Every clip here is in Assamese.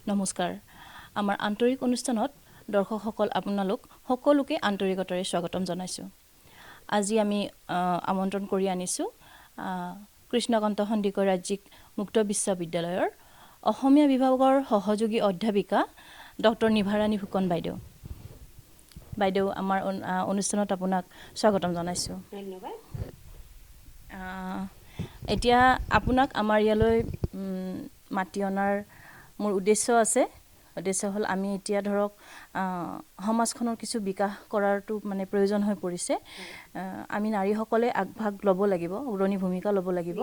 নমস্কাৰ আমাৰ আন্তৰিক অনুষ্ঠানত দৰ্শকসকল আপোনালোক সকলোকে আন্তৰিকতাৰে স্বাগতম জনাইছোঁ আজি আমি আমন্ত্ৰণ কৰি আনিছোঁ কৃষ্ণকান্ত সন্দিকৈ ৰাজ্যিক মুক্ত বিশ্ববিদ্যালয়ৰ অসমীয়া বিভাগৰ সহযোগী অধ্যাপিকা ডক্টৰ নিভাৰাণী ফুকন বাইদেউ আমাৰ অনুষ্ঠানত আপোনাক স্বাগতম জনাইছোঁ ধন্যবাদ এতিয়া আপোনাক আমাৰ ইয়ালৈ মাতি অনাৰ মোৰ উদ্দেশ্য হ'ল আমি এতিয়া ধৰক সমাজখনৰ কিছু বিকাশ কৰাৰটো মানে প্ৰয়োজন হৈ পৰিছে আমি নাৰীসকলে আগভাগ ল'ব লাগিব উৰণী ভূমিকা ল'ব লাগিব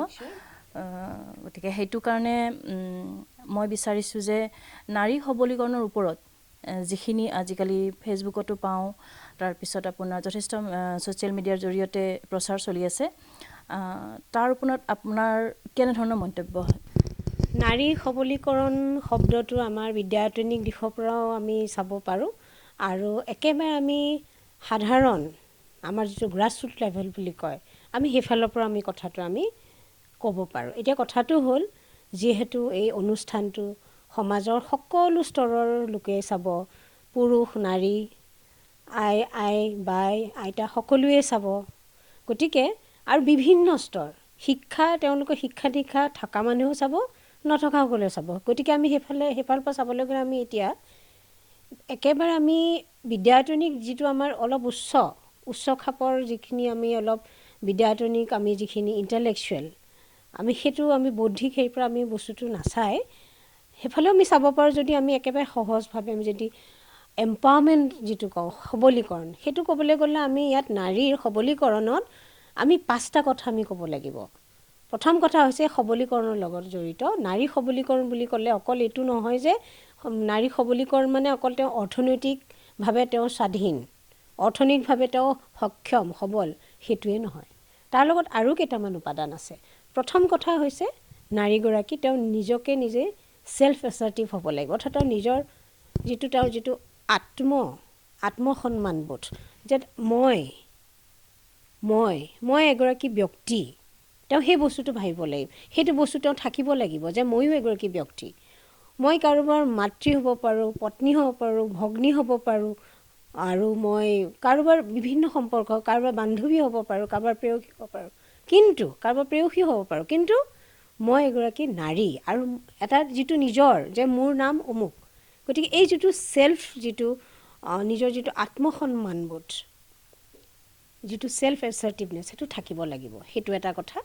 গতিকে সেইটো কাৰণে মই বিচাৰিছোঁ যে নাৰী সবলীকৰণৰ ওপৰত যিখিনি আজিকালি ফেচবুকতো পাওঁ তাৰপিছত আপোনাৰ যথেষ্ট ছ'চিয়েল মিডিয়াৰ জৰিয়তে প্ৰচাৰ চলি আছে তাৰ ওপৰত আপোনাৰ কেনেধৰণৰ মন্তব্য হয় নাৰী সবলীকৰণ শব্দটো আমাৰ বিদ্যায়তনিক দিশৰ পৰাও আমি চাব পাৰোঁ আৰু একেবাৰে আমি সাধাৰণ আমাৰ যিটো গ্ৰাছৰুট লেভেল বুলি কয় আমি সেইফালৰ পৰা আমি কথাটো আমি ক'ব পাৰোঁ এতিয়া কথাটো হ'ল যিহেতু এই অনুষ্ঠানটো সমাজৰ সকলো স্তৰৰ লোকে চাব পুৰুষ নাৰী আই বাই আইতা সকলোৱে চাব গতিকে আৰু বিভিন্ন স্তৰ শিক্ষা তেওঁলোকৰ শিক্ষা দীক্ষা থকা মানুহেও চাব নথকাসকলেও চাব গতিকে আমি সেইফালৰ পৰা চাবলৈ গ'লে আমি এতিয়া একেবাৰে আমি বিদ্যায়তনিক যিটো আমাৰ অলপ উচ্চ খাপৰ যিখিনি আমি অলপ বিদ্যায়তনিক আমি যিখিনি ইণ্টেলেকচুৱেল আমি সেইটো আমি বৌদ্ধিক সেই পৰা আমি বস্তুটো নাচাই সেইফালেও আমি চাব পাৰোঁ যদি আমি একেবাৰে সহজভাৱে আমি যদি এম্পাৱাৰমেণ্ট যিটো কওঁ সবলীকৰণ সেইটো ক'বলৈ গ'লে আমি ইয়াত নাৰীৰ সবলীকৰণত আমি 5টা কথা আমি ক'ব লাগিব প্ৰথম কথা হৈছে সবলীকৰণৰ লগত জড়িত নাৰী সবলীকৰণ বুলি ক'লে অকল এইটো নহয় যে নাৰী সবলীকৰণ মানে অকল তেওঁ অৰ্থনৈতিকভাৱে তেওঁ স্বাধীন অৰ্থনৈতিকভাৱে তেওঁ সক্ষম সবল সেইটোৱে নহয় তাৰ লগত আৰু কেইটামান উপাদান আছে প্ৰথম কথা হৈছে নাৰীগৰাকী তেওঁ নিজকে নিজে সেলফ এসাৰ্টিভ হ'ব লাগিব অৰ্থাৎ তেওঁ নিজৰ যিটো আত্মসন্মানবোধ যে মই এগৰাকী ব্যক্তি তেওঁ সেই বস্তুটো ভাবিব লাগিব সেইটো বস্তু তেওঁ থাকিব লাগিব যে ময়ো এগৰাকী ব্যক্তি মই কাৰোবাৰ মাতৃ হ'ব পাৰোঁ পত্নী হ'ব পাৰোঁ ভগ্নী হ'ব পাৰোঁ আৰু মই কাৰোবাৰ বিভিন্ন সম্পৰ্ক কাৰোবাৰ বান্ধৱী হ'ব পাৰোঁ কাৰোবাৰ প্ৰেয়সী হ'ব পাৰোঁ কিন্তু মই এগৰাকী নাৰী আৰু এটা যিটো নিজৰ যে মোৰ নাম অমুক গতিকে এই যিটো নিজৰ যিটো আত্মসন্মানবোধ যিটো সেলফ এসাৰ্টিভনেছ সেইটো থাকিব লাগিব সেইটো এটা কথা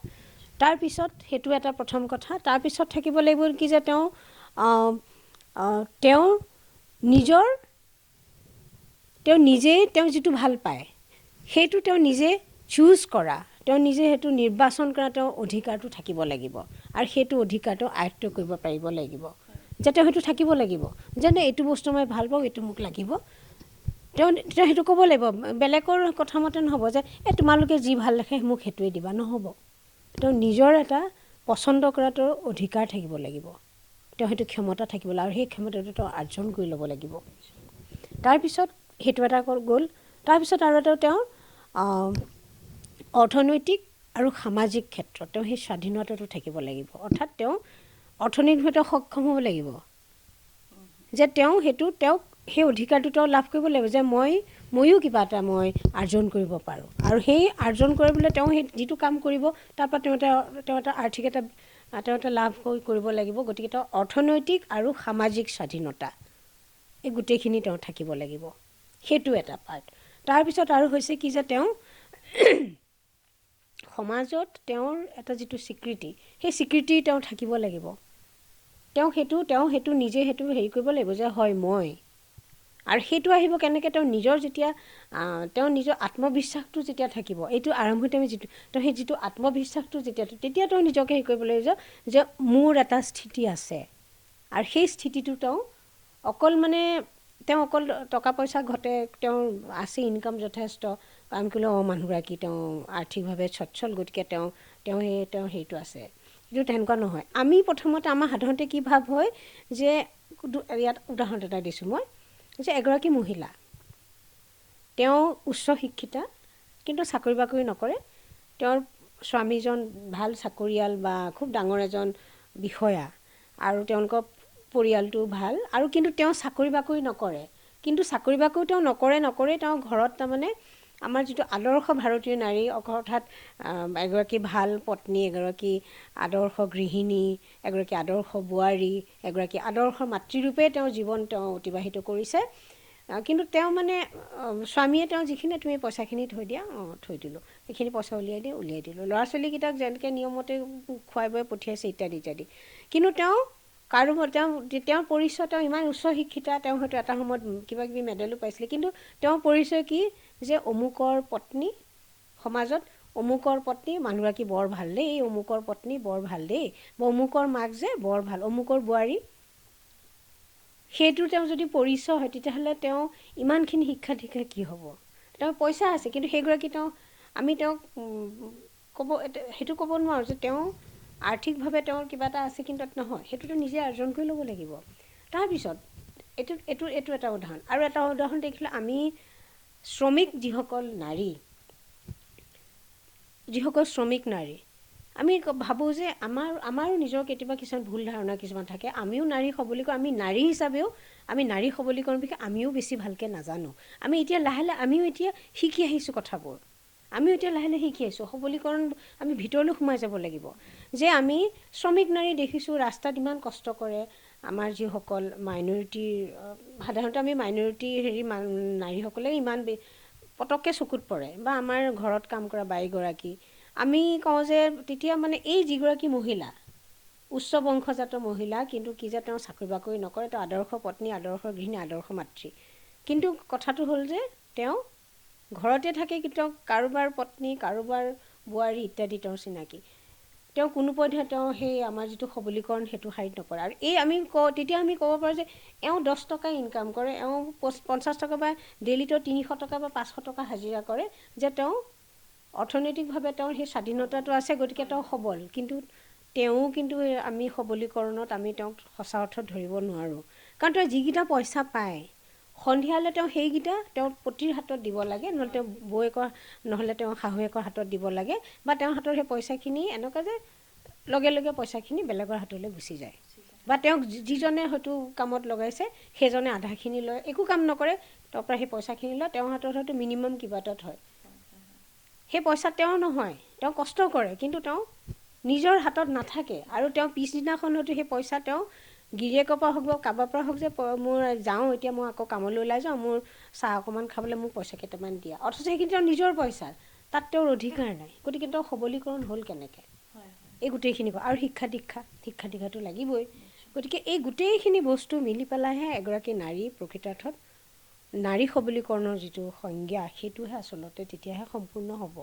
তাৰপিছত সেইটো এটা প্ৰথম কথা তাৰপিছত থাকিব লাগিব কি যে তেওঁ তেওঁ যিটো ভাল পায় সেইটো তেওঁ নিজে চুজ কৰা তেওঁ নিজে সেইটো নিৰ্বাচন কৰা তেওঁ অধিকাৰটো থাকিব লাগিব আৰু সেইটো অধিকাৰটো আয়ত্ব কৰিব পাৰিব লাগিব যে তেওঁ সেইটো থাকিব লাগিব যেনে এইটো বস্তু মই ভাল পাওঁ এইটো মোক লাগিব তেওঁ সেইটো ক'ব লাগিব বেলেগৰ কথা মতে নহ'ব যে তোমালোকে যি ভাল দেখে মোক সেইটোৱে দিবা নহ'ব তেওঁ নিজৰ এটা পচন্দ কৰাটো অধিকাৰ থাকিব লাগিব তেওঁ সেইটো ক্ষমতা থাকিব আৰু সেই ক্ষমতাটো তেওঁ অৰ্জন কৰি ল'ব লাগিব তাৰপিছত সেইটো এটা গ'ল তাৰপিছত আৰু এটা তেওঁ অৰ্থনৈতিক আৰু সামাজিক ক্ষেত্ৰত তেওঁ সেই স্বাধীনতাটো থাকিব লাগিব অৰ্থাৎ তেওঁ অৰ্থনৈতিকভাৱে সক্ষম হ'ব লাগিব যে তেওঁ সেই অধিকাৰটো তেওঁ লাভ কৰিব লাগিব যে ময়ো কিবা এটা মই আৰ্জন কৰিব পাৰোঁ আৰু সেই আৰ্জন কৰিবলৈ তেওঁ সেই যিটো কাম কৰিব তাৰ পৰা তেওঁ এটা আৰ্থিক এটা লাভ কৰিব লাগিব গতিকে তেওঁ অৰ্থনৈতিক আৰু সামাজিক স্বাধীনতা এই গোটেইখিনি তেওঁ থাকিব লাগিব সেইটো এটা পাৰ্ট তাৰপিছত আৰু হৈছে কি যে তেওঁ সমাজত তেওঁৰ এটা যিটো স্বীকৃতি সেই স্বীকৃতি তেওঁ থাকিব লাগিব তেওঁ সেইটো নিজে সেইটো হেৰি কৰিব লাগিব যে হয় মই আৰু সেইটো আহিব কেনেকৈ তেওঁ নিজৰ আত্মবিশ্বাসটো যেতিয়া থাকিব এইটো আৰম্ভতে আমি তেওঁ সেই যিটো আত্মবিশ্বাসটো তেতিয়া তেওঁ নিজকে হেৰি কৰিব লাগিব যে মোৰ এটা স্থিতি আছে আৰু সেই স্থিতিটো তেওঁ অকল টকা পইচা ঘটে তেওঁৰ আছে ইনকাম যথেষ্ট কাম কৰিলেও মানুহগৰাকী তেওঁ আৰ্থিকভাৱে সচ্ছল গতিকে তেওঁ সেইটো আছে কিন্তু তেনেকুৱা নহয় আমি প্ৰথমতে আমাৰ সাধাৰণতে কি ভাৱ হয় যে ইয়াত উদাহৰণ এটা দিছোঁ মই যে এগৰাকী মহিলা তেওঁ উচ্চ শিক্ষিতা কিন্তু চাকৰি বাকৰি নকৰে তেওঁৰ স্বামীজন ভাল চাকৰিয়াল বা খুব ডাঙৰ এজন বিষয়া আৰু তেওঁলোকৰ পৰিয়ালটো ভাল আৰু কিন্তু তেওঁ চাকৰি বাকৰি নকৰে কিন্তু চাকৰি বাকৰি তেওঁ নকৰে তেওঁ ঘৰত তাৰমানে আমাৰ যিটো আদৰ্শ ভাৰতীয় নাৰী অৰ্থাৎ এগৰাকী ভাল পত্নী এগৰাকী আদৰ্শ গৃহিণী এগৰাকী আদৰ্শ বোৱাৰী এগৰাকী আদৰ্শ মাতৃৰূপে তেওঁ জীৱন তেওঁ অতিবাহিত কৰিছে কিন্তু তেওঁ মানে স্বামীয়ে তেওঁ যিখিনি তুমি পইচাখিনি থৈ দিয়া থৈ দিলোঁ সেইখিনি পইচা উলিয়াই দিলোঁ ল'ৰা ছোৱালীকেইটাক যেনেকৈ নিয়মতে খুৱাই বুৱাই পঠিয়াইছে ইত্যাদি ইত্যাদি কিন্তু তেওঁ তেওঁৰ পৰিচয় তেওঁ ইমান উচ্চ শিক্ষিতা তেওঁ হয়তো এটা সময়ত কিবা কিবি মেডেলো পাইছিলে কিন্তু তেওঁৰ পৰিচয় কি যে অমুকৰ পত্নী সমাজত অমুকৰ পত্নী মানুহগৰাকী বৰ ভাল দেই এই অমুকৰ পত্নী বৰ ভাল দেই বা অমুকৰ মাক যে বৰ ভাল অমুকৰ বোৱাৰী সেইটো তেওঁ যদি পৰিচয় হয় তেতিয়াহ'লে তেওঁ ইমানখিনি শিক্ষা দীক্ষা কি হ'ব তেওঁ পইচা আছে কিন্তু সেইগৰাকী আমি তেওঁক সেইটো ক'ব নোৱাৰোঁ যে তেওঁ আৰ্থিকভাৱে তেওঁৰ কিবা এটা আছে কিন্তু নহয় সেইটোতো নিজে অৰ্জন কৰি ল'ব লাগিব তাৰপিছত এইটো এটা উদাহৰণ আৰু এটা উদাহৰণ দেখিলে আমি শ্ৰমিক যিসকল শ্ৰমিক নাৰী আমি ভাবোঁ যে আমাৰো নিজৰ কেতিয়াবা কিছুমান ভুল ধাৰণা কিছুমান থাকে আমিও নাৰী সবলীকৰণ আমি নাৰী হিচাপেও আমি নাৰী সবলীকৰণৰ বিষয়ে আমিও বেছি ভালকৈ নাজানো আমি এতিয়া লাহে লাহে আমিও এতিয়া শিকি আহিছোঁ কথাবোৰ আমিও এতিয়া লাহে লাহে শিকি আহিছোঁ সবলীকৰণ আমি ভিতৰলৈ সোমাই যাব লাগিব যে আমি শ্ৰমিক নাৰী দেখিছোঁ ৰাস্তাত ইমান কষ্ট কৰে আমাৰ যিসকল মাইনৰিটিৰ সাধাৰণতে আমি মাইনৰিটি নাৰীসকলে ইমান পটককৈ চকুত পৰে বা আমাৰ ঘৰত কাম কৰা বাঈগৰাকী আমি কওঁ যে তেতিয়া মানে এই যিগৰাকী মহিলা উচ্চ বংশজাত মহিলা কিন্তু কি যে তেওঁ চাকৰি বাকৰি নকৰে তেওঁ আদৰ্শ পত্নী আদৰ্শ গৃহিণী আদৰ্শ মাতৃ কিন্তু কথাটো হ'ল যে তেওঁ ঘৰতে থাকে কিন্তু কাৰোবাৰ পত্নী কাৰোবাৰ বোৱাৰী ইত্যাদি তেওঁৰ চিনাকি তেওঁ কোনোপধ্যে তেওঁ সেই আমাৰ যিটো সবলীকৰণ সেইটো শাৰীত নপৰে আৰু তেতিয়া আমি ক'ব পাৰোঁ যে এওঁ 10 টকা ইনকাম কৰে এওঁ 50 টকা বা ডেইলিতো 300 টকা বা 500 টকা হাজিৰা কৰে যে তেওঁ অৰ্থনৈতিকভাৱে তেওঁৰ সেই স্বাধীনতাটো আছে গতিকে তেওঁ সবল কিন্তু আমি সবলীকৰণত আমি তেওঁক সঁচা অৰ্থত ধৰিব নোৱাৰোঁ কাৰণ তেওঁ যিকেইটা পইচা পায় সন্ধিয়ালৈ তেওঁ সেইকেইটা তেওঁৰ পতিৰ হাতত দিব লাগে নহ'লে তেওঁ বৌয়েকৰ নহ'লে তেওঁ শাহুৱেকৰ হাতত দিব লাগে বা তেওঁৰ হাতৰ সেই পইচাখিনি এনেকুৱা যে লগে লগে পইচাখিনি বেলেগৰ হাতলৈ গুচি যায় বা তেওঁক যিজনে হয়তো কামত লগাইছে সেইজনে আধাখিনি লয় একো কাম নকৰে তাৰ পৰা সেই পইচাখিনি লয় তেওঁৰ হাতত হয়তো মিনিমাম কিবা এটাত হয় সেই পইচা তেওঁ নহয় তেওঁ কষ্ট কৰে কিন্তু তেওঁ নিজৰ হাতত নাথাকে আৰু তেওঁ পিছদিনাখন হয়তো সেই পইচা তেওঁ গিৰিয়েকৰ পৰা হওক বা কাৰোবাৰ পৰা হওক যে মোৰ যাওঁ এতিয়া মই আকৌ কামলৈ ওলাই যাওঁ মোৰ চাহ অকণমান খাবলৈ মোক পইচা কেইটামান দিয়া অথচ সেইখিনি তেওঁ নিজৰ পইচা তাত তেওঁৰ অধিকাৰ নাই গতিকে তেওঁ সবলীকৰণ হ'ল কেনেকৈ এই গোটেইখিনি আৰু শিক্ষা দীক্ষাটো লাগিবই গতিকে এই গোটেইখিনি বস্তু মিলি পেলাইহে এগৰাকী নাৰী প্ৰকৃতাৰ্থত নাৰী সবলীকৰণৰ যিটো সংজ্ঞা সেইটোহে আচলতে তেতিয়াহে সম্পূৰ্ণ হ'ব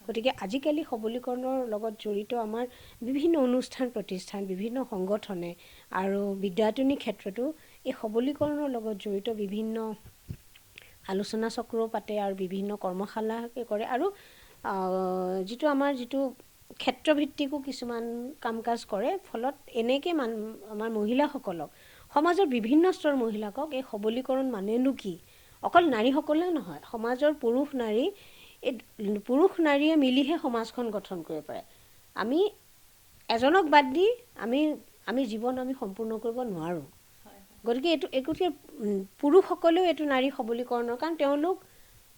গতিকে আজিকালি সবলীকৰণৰ লগত জড়িত আমাৰ বিভিন্ন অনুষ্ঠান প্ৰতিষ্ঠান বিভিন্ন সংগঠনে আৰু বিদ্যায়তনিক ক্ষেত্ৰতো এই সবলীকৰণৰ লগত জড়িত বিভিন্ন আলোচনা চক্ৰও পাতে আৰু বিভিন্ন কৰ্মশালা কৰে আৰু যিটো আমাৰ ক্ষেত্ৰভিত্তিকো কিছুমান কাম কাজ কৰে ফলত এনেকৈ আমাৰ মহিলাসকলক সমাজৰ বিভিন্ন স্তৰৰ মহিলাকক এই সবলীকৰণ মানেনো কি অকল নাৰীসকলে নহয় সমাজৰ পুৰুষ নাৰীয়ে মিলিহে সমাজখন গঠন কৰিব পাৰে আমি এজনক বাদ দি আমি জীৱন আমি সম্পূৰ্ণ কৰিব নোৱাৰোঁ গতিকে এইটো পুৰুষসকলেও এইটো নাৰী সবলীকৰণৰ কাৰণ তেওঁলোক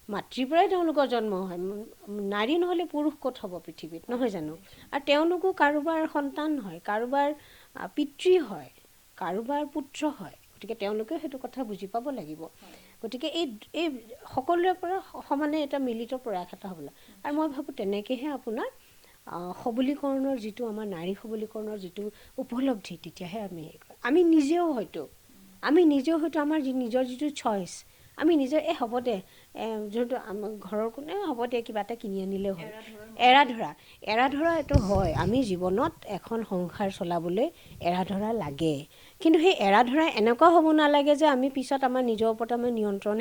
মাতৃৰ পৰাই তেওঁলোকৰ জন্ম হয় নাৰী নহ'লে পুৰুষ ক'ত হ'ব পৃথিৱীত নহয় জানো আৰু তেওঁলোকো কাৰোবাৰ সন্তান হয় কাৰোবাৰ পিতৃ হয় কাৰোবাৰ পুত্ৰ হয় গতিকে তেওঁলোকেও সেইটো কথা বুজি পাব লাগিব গতিকে এই সকলোৰে পৰা সমানে এটা মিলিত প্ৰয়াস এটা হ'ব লাগে আৰু মই ভাবোঁ তেনেকৈহে আপোনাৰ সবলীকৰণৰ যিটো আমাৰ নাৰী সবলীকৰণৰ যিটো উপলব্ধি তেতিয়াহে আমি নিজেও হয়তো আমাৰ নিজৰ যিটো চইচ আমি নিজে হ'ব দে যোনটো আমাৰ ঘৰৰ কোনে হ'ব দে কিবা এটা কিনি আনিলেও হয় এৰা ধৰা এইটো হয় আমি জীৱনত এখন সংসাৰ চলাবলৈ এৰা ধৰা লাগে কিন্তু সেই এৰা ধৰা এনেকুৱা হ'ব নালাগে যে আমি পিছত আমাৰ নিজৰ ওপৰত আমাৰ নিয়ন্ত্ৰণ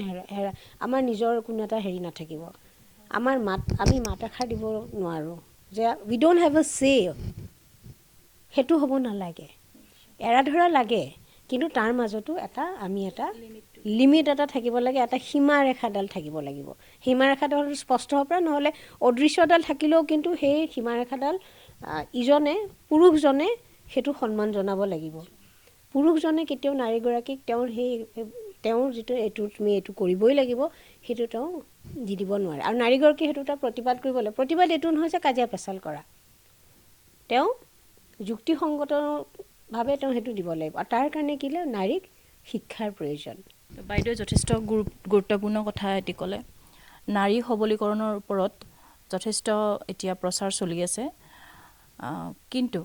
আমাৰ নিজৰ কোনো এটা হেৰি নাথাকিব আমি মাত এষাৰ দিব নোৱাৰোঁ যে উই ডোণ্ট হেভ এ সে সেইটো হ'ব নালাগে এৰা ধৰা লাগে কিন্তু তাৰ মাজতো এটা লিমিট এটা থাকিব লাগে এটা সীমাৰেখাডাল থাকিব লাগিব সীমাৰেখাডাল স্পষ্ট হ'ব পাৰে নহ'লে অদৃশ্যডাল থাকিলেও কিন্তু সেই সীমাৰেখাডাল পুৰুষজনে সেইটো সন্মান জনাব লাগিব পুৰুষজনে কেতিয়াও নাৰীগৰাকীক তেওঁৰ যিটো তুমি এইটো কৰিবই লাগিব সেইটো তেওঁ দি দিব নোৱাৰে। আৰু নাৰীগৰাকী সেইটো এটা প্ৰতিবাদ কৰিব লাগিব। প্ৰতিবাদ এইটো নহয় যে কাজিয়া পেচাল কৰা, তেওঁ যুক্তিসংগতভাৱে তেওঁ সেইটো দিব লাগিব। আৰু তাৰ কাৰণে কি নাৰীক শিক্ষাৰ প্ৰয়োজন। বাইদেৱে যথেষ্ট গুৰুত্বপূৰ্ণ কথা এটি ক'লে। নাৰী সবলীকৰণৰ ওপৰত যথেষ্ট এতিয়া প্ৰচাৰ চলি আছে, কিন্তু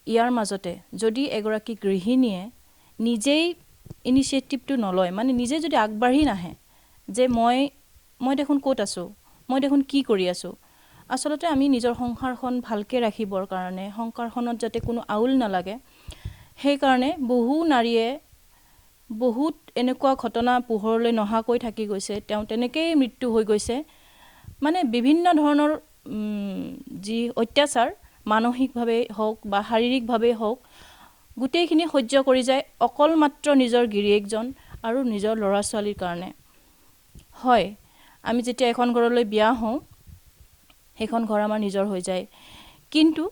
ইয়াৰ মাজতে যদি এগৰাকী গৃহিণীয়ে নিজেই ইনিচিয়েটিভটো নলয়, মানে নিজে যদি আগবাঢ়ি নাহে যে মই দেখোন ক'ত আছোঁ, মই দেখোন কি কৰি আছোঁ। আচলতে আমি নিজৰ সংসাৰখন ভালকৈ ৰাখিবৰ কাৰণে, সংসাৰখনত যাতে কোনো আউল নালাগে, সেইকাৰণে বহু নাৰীয়ে বহুত এনেকুৱা ঘটনা পোহৰলৈ নহাকৈ থাকি গৈছে, তেওঁ তেনেকেই মৃত্যু হৈ গৈছে। মানে বিভিন্ন ধৰণৰ যি অত্যাচাৰ, মানসিকভাৱেই হওক বা শাৰীৰিকভাৱেই হওক, গোটেইখিনি সহ্য কৰি যায় অকল মাত্ৰ নিজৰ গিৰিয়েকজন আৰু নিজৰ ল'ৰা ছোৱালীৰ কাৰণে। হয়, আমি যেতিয়া এখন ঘৰলৈ বিয়া হওঁ, সেইখন ঘৰ আমাৰ নিজৰ হৈ যায়, কিন্তু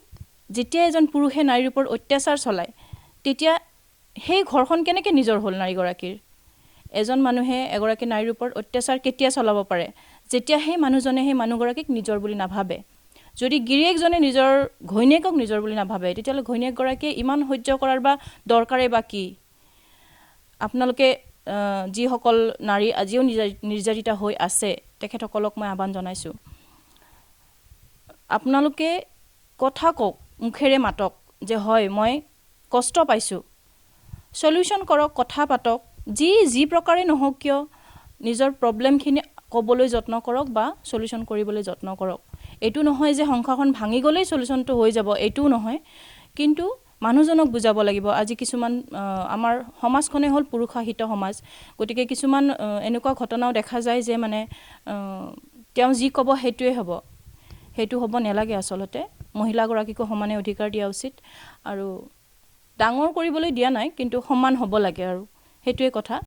যেতিয়া এজন পুৰুষে নাৰীৰ ওপৰত অত্যাচাৰ চলায়, তেতিয়া সেই ঘৰখন কেনেকৈ নিজৰ হ'ল নাৰীগৰাকীৰ? এজন মানুহে এগৰাকী নাৰীৰ ওপৰত অত্যাচাৰ কেতিয়া চলাব পাৰে? যেতিয়া সেই মানুহজনে সেই মানুহগৰাকীক নিজৰ বুলি নাভাবে। যদি গিৰিয়েকজনে নিজৰ ঘৈণীয়েকক নিজৰ বুলি নাভাবে, তেতিয়াহ'লে ঘৈণীয়েকগৰাকীয়ে ইমান সহ্য কৰাৰ বা দৰকাৰে বা কি? আপোনালোকে যিসকল নাৰী আজিও নিৰ্যাতিতা হৈ আছে, তেখেতসকলক মই আহ্বান জনাইছোঁ, আপোনালোকে কথা কওক, মুখেৰে মাতক যে হয় মই কষ্ট পাইছোঁ, সলিউশ্যন কৰক, কথা পাতক, যি প্ৰকাৰে নহওক কিয় নিজৰ প্ৰব্লেমখিনি ক'বলৈ যত্ন কৰক বা সলিউশ্যন কৰিবলৈ যত্ন কৰক। এইটো নহয় যে সংসাৰখন ভাঙি গ'লেই সলিউশ্যনটো হৈ যাব, এইটোও নহয়, কিন্তু মানুহজনক বুজাব লাগিব। আজি কিছুমান আমাৰ সমাজখনে হ'ল পুৰুষাসিত সমাজ, গতিকে কিছুমান এনেকুৱা ঘটনাও দেখা যায় যে মানে তেওঁ যি ক'ব সেইটোৱে হ'ব। সেইটো হ'ব নালাগে। আচলতে মহিলাগৰাকীকো সমানে অধিকাৰ দিয়া উচিত, আৰু ডাঙৰ কৰিবলৈ দিয়া নাই, কিন্তু সমান হ'ব লাগে, আৰু সেইটোৱে কথা।